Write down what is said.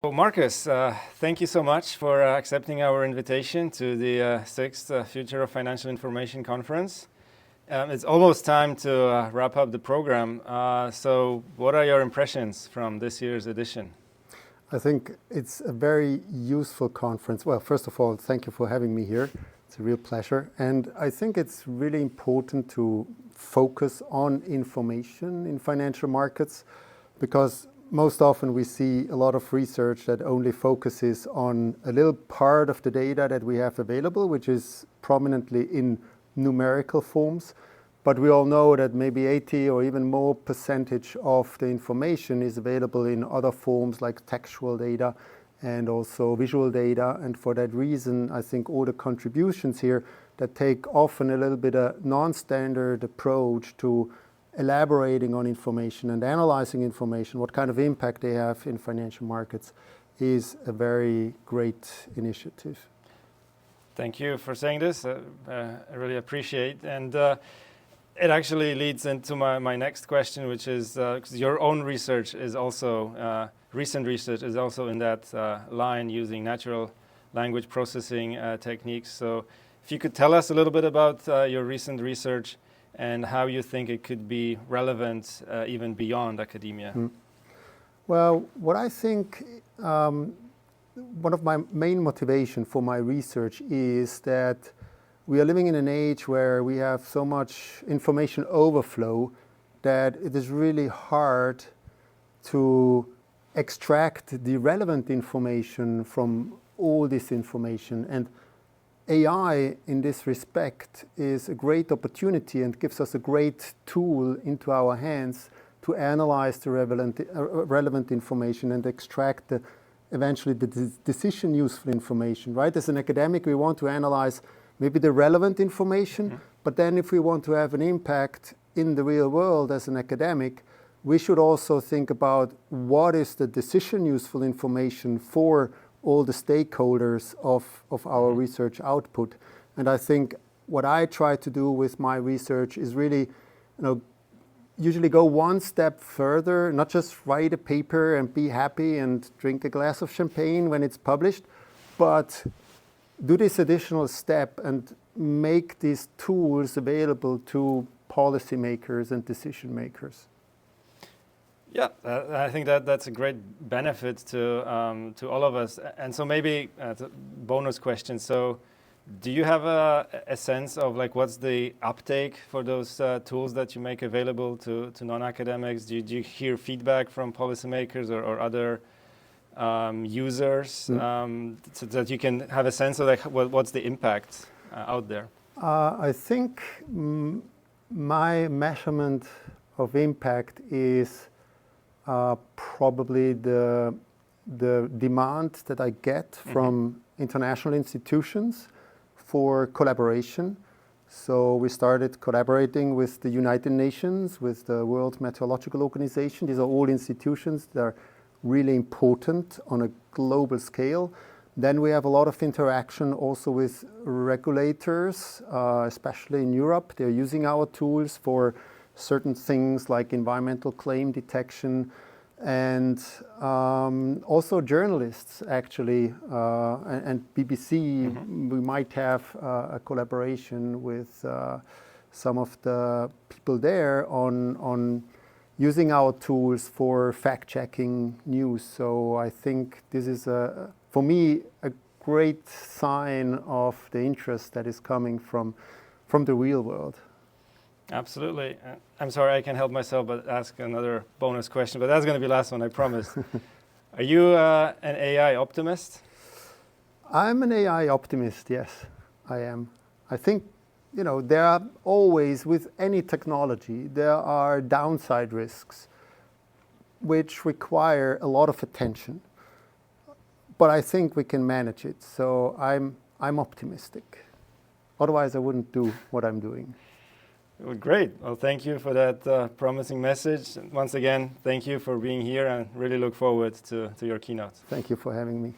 Well, Markus, thank you so much for accepting our invitation to the sixth Future of Financial Information Conference. It's almost time to wrap up the program. So what are your impressions from this year's edition? I think it's a very useful conference. Well, first of all, thank you for having me here. It's a real pleasure. And I think it's really important to focus on information in financial markets, because most often we see a lot of research that only focuses on a little part of the data that we have available, which is prominently in numerical forms. But we all know that maybe 80 or even more percentage of the information is available in other forms like textual data and also visual data. And for that reason, I think all the contributions here that take often a little bit a non-standard approach to elaborating on information and analyzing information, what kind of impact they have in financial markets, is a very great initiative. Thank you for saying this. I really appreciate. And it actually leads into my next question, which is, 'cause your own research is also, recent research is also in that line, using natural language processing techniques. So if you could tell us a little bit about your recent research and how you think it could be relevant even beyond academia. Well, what I think, one of my main motivation for my research is that we are living in an age where we have so much information overflow that it is really hard to extract the relevant information from all this information. And AI, in this respect, is a great opportunity and gives us a great tool into our hands to analyze the relevant information and extract eventually the decision useful information, right? As an academic, we want to analyze maybe the relevant information, but then if we want to have an impact in the real world as an academic, we should also think about what is the decision useful information for all the stakeholders of our research output. And I think what I try to do with my research is really, usually go one step further, not just write a paper and be happy and drink a glass of champagne when it's published, but do this additional step and make these tools available to policymakers and decision makers. Yeah, I think that's a great benefit to all of us. And so maybe a bonus question. So do you have a sense of like what's the uptake for those tools that you make available to non-academics? Do you hear feedback from policymakers or other users so that you can have a sense of like what's the impact out there? I think my measurement of impact is probably the demand that I get from international institutions for collaboration. So we started collaborating with the United Nations, with the World Meteorological Organization. These are all institutions that are really important on a global scale. Then we have a lot of interaction also with regulators, especially in Europe. They're using our tools for certain things like environmental claim detection, and also journalists actually, and BBC. We might have a collaboration with some of the people there on using our tools for fact-checking news. So I think this is for me a great sign of the interest that is coming from the real world. Absolutely. I'm sorry, I can't help myself but ask another bonus question, but that's going to be the last one, I promise. Are you an AI optimist? I'm an AI optimist, yes, I am. I think, there are always, with any technology, there are downside risks which require a lot of attention. But I think we can manage it, so I'm optimistic. Otherwise, I wouldn't do what I'm doing. Well, great. Well, thank you for that promising message. Once again, thank you for being here and really look forward to your keynote. Thank you for having me.